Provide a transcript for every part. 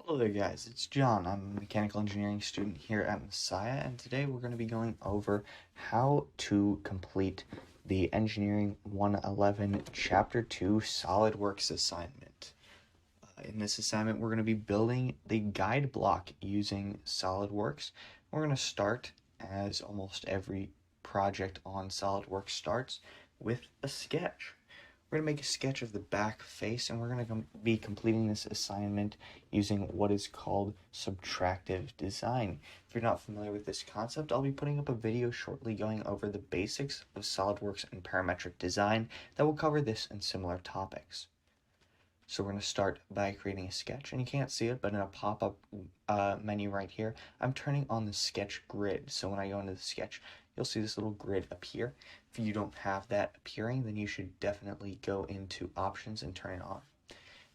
Hello there guys, it's John. I'm a mechanical engineering student here at Messiah, and today we're going to be going over how to complete the Engineering 111 Chapter 2 SolidWorks assignment. In this assignment, we're going to be building the guide block using SolidWorks. We're going to start, as almost every project on SolidWorks starts, with a sketch. We're going to make a sketch of the back face, and we're going to be completing this assignment using what is called subtractive design. If you're not familiar with this concept, I'll be putting up a video shortly going over the basics of SolidWorks and parametric design that will cover this and similar topics. So we're going to start by creating a sketch, and you can't see it, but in a pop-up menu right here, I'm turning on the sketch grid. So when I go into the sketch, you'll see this little grid appear. If you don't have that appearing, then you should definitely go into options and turn it on.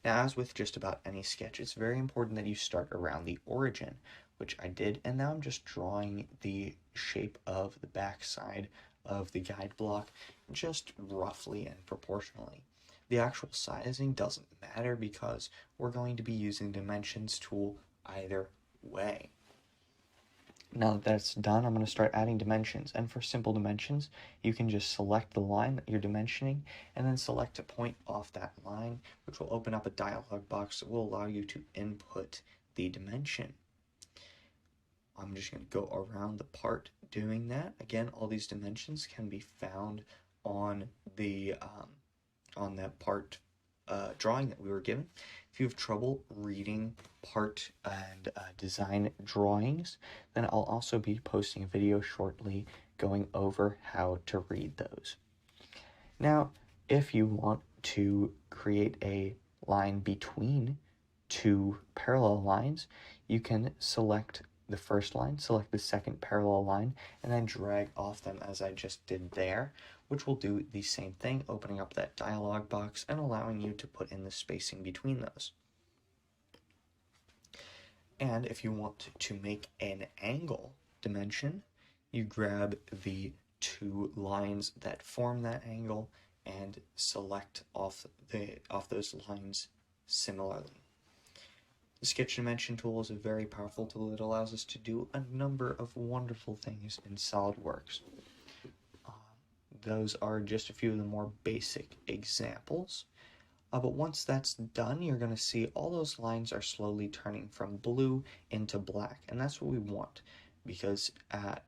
Now, as with just about any sketch, it's very important that you start around the origin, which I did, and now I'm just drawing the shape of the back side of the guide block just roughly and proportionally. The actual sizing doesn't matter because we're going to be using dimensions tool either way. Now that that's done, I'm going to start adding dimensions, and for simple dimensions, you can just select the line that you're dimensioning and then select a point off that line, which will open up a dialog box that will allow you to input the dimension. I'm just going to go around the part doing that. Again, all these dimensions can be found on the on that part drawing that we were given. If you have trouble reading part and design drawings, then I'll also be posting a video shortly going over how to read those. Now, if you want to create a line between two parallel lines, you can select the first line, select the second parallel line, and then drag off them as I just did there, which will do the same thing, opening up that dialog box and allowing you to put in the spacing between those. And if you want to make an angle dimension, you grab the two lines that form that angle and select off those lines similarly. The sketch dimension tool is a very powerful tool that allows us to do a number of wonderful things in SolidWorks. Those are just a few of the more basic examples. But once that's done, you're going to see all those lines are slowly turning from blue into black, and that's what we want because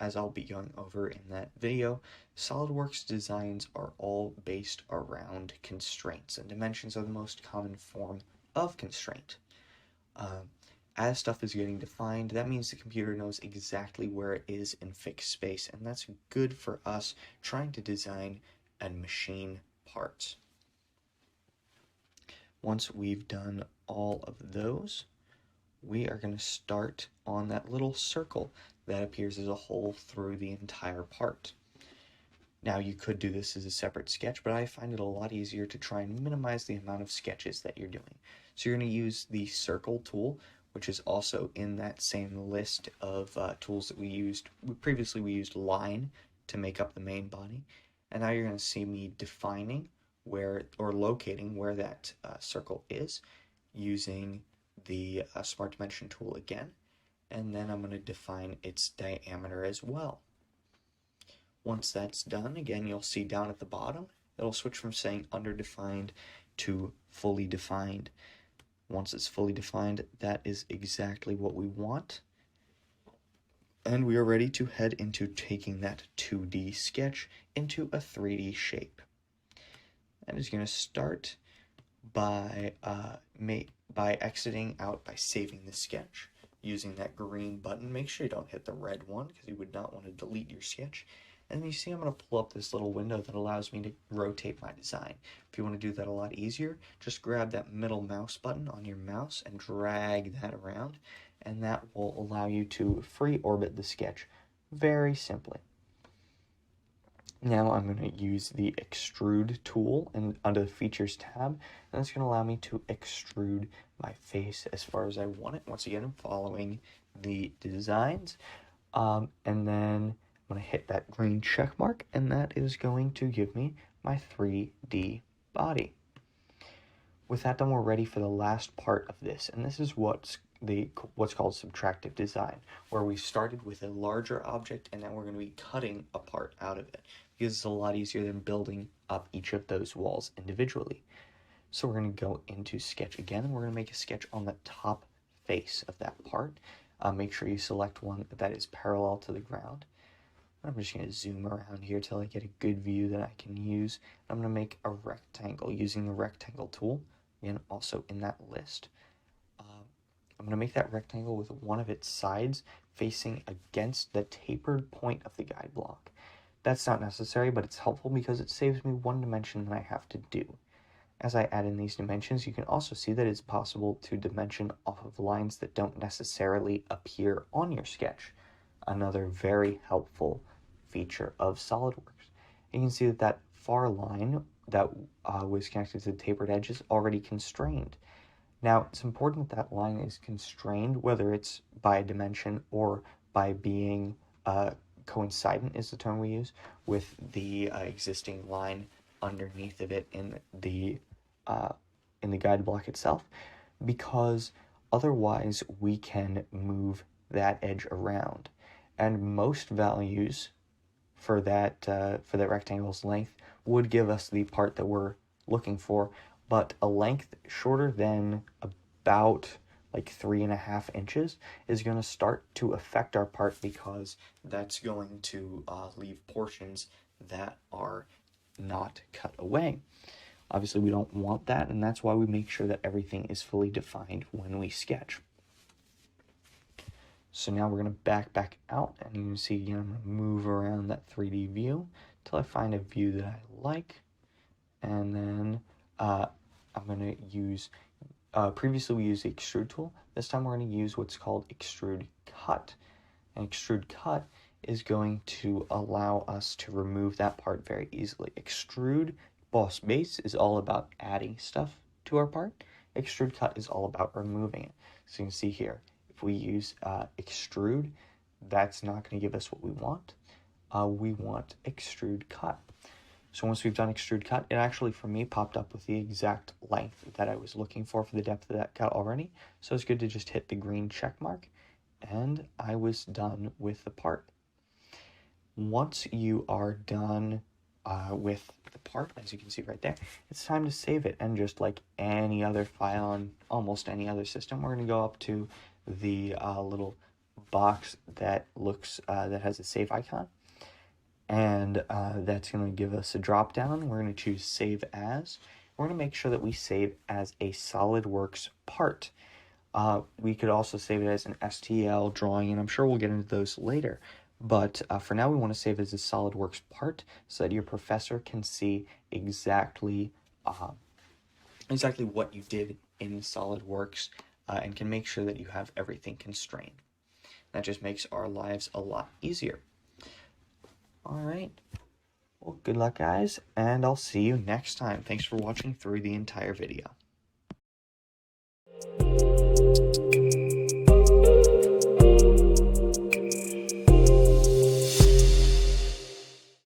as I'll be going over in that video, SolidWorks designs are all based around constraints, and dimensions are the most common form of constraint. As stuff is getting defined, that means the computer knows exactly where it is in fixed space, and that's good for us trying to design and machine parts. Once we've done all of those, we are going to start on that little circle that appears as a hole through the entire part. Now, you could do this as a separate sketch, but I find it a lot easier to try and minimize the amount of sketches that you're doing. So you're going to use the circle tool, which is also in that same list of tools that we used. Previously, we used line to make up the main body, and now you're going to see me defining where, or locating where that circle is using the Smart Dimension tool again, and then I'm going to define its diameter as well. Once that's done, again, you'll see down at the bottom, it'll switch from saying underdefined to fully defined. Once it's fully defined, that is exactly what we want. And we are ready to head into taking that 2D sketch into a 3D shape. That is going to start by exiting out by saving the sketch using that green button. Make sure you don't hit the red one because you would not want to delete your sketch. And then you see I'm going to pull up this little window that allows me to rotate my design. If you want to do that a lot easier, just grab that middle mouse button on your mouse and drag that around, and that will allow you to free orbit the sketch very simply. Now I'm going to use the Extrude tool and under the Features tab, and that's going to allow me to extrude my face as far as I want it. Once again, I'm following the designs, and then I'm going to hit that green check mark, and that is going to give me my 3D body. With that done, we're ready for the last part of this, and this is what's what's called subtractive design, where we started with a larger object and now we're going to be cutting a part out of it, because it's a lot easier than building up each of those walls individually. So we're going to go into sketch again, and we're going to make a sketch on the top face of that part. Make sure you select one that is parallel to the ground. I'm just going to zoom around here till I get a good view that I can use. I'm going to make a rectangle using the rectangle tool, again, also in that list. I'm going to make that rectangle with one of its sides facing against the tapered point of the guide block. That's not necessary, but it's helpful because it saves me one dimension that I have to do. As I add in these dimensions, you can also see that it's possible to dimension off of lines that don't necessarily appear on your sketch. Another very helpful feature of SolidWorks. You can see that that far line that was connected to the tapered edge is already constrained. Now, it's important that that line is constrained, whether it's by a dimension or by being coincident is the term we use, with the existing line underneath of it in the guide block itself, because otherwise we can move that edge around. And most values for that rectangle's length would give us the part that we're looking for, but a length shorter than about like 3.5 inches is going to start to affect our part, because that's going to leave portions that are not cut away. Obviously, we don't want that, and that's why we make sure that everything is fully defined when we sketch. So now we're going to back out, and you can see again, I'm going to move around that 3D view until I find a view that I like, and then I'm going to use, previously we used the Extrude tool. This time we're going to use what's called Extruded Cut. And Extrude Cut is going to allow us to remove that part very easily. Extrude Boss Base is all about adding stuff to our part. Extrude Cut is all about removing it. So you can see here, if we use Extrude, that's not going to give us what we want. We want Extrude Cut. So once we've done Extrude Cut, it actually, for me, popped up with the exact length that I was looking for the depth of that cut already. So it's good to just hit the green check mark, and I was done with the part. Once you are done with the part, as you can see right there, it's time to save it. And just like any other file on almost any other system, we're going to go up to the little box that looks that has a save icon, and that's going to give us a drop down. We're going to choose Save As. We're going to make sure that we save as a SolidWorks part. We could also save it as an STL drawing, and I'm sure we'll get into those later. But for now, we want to save it as a SolidWorks part so that your professor can see exactly what you did in SolidWorks and can make sure that you have everything constrained. That just makes our lives a lot easier. All right. Well, good luck, guys, and I'll see you next time. Thanks for watching through the entire video.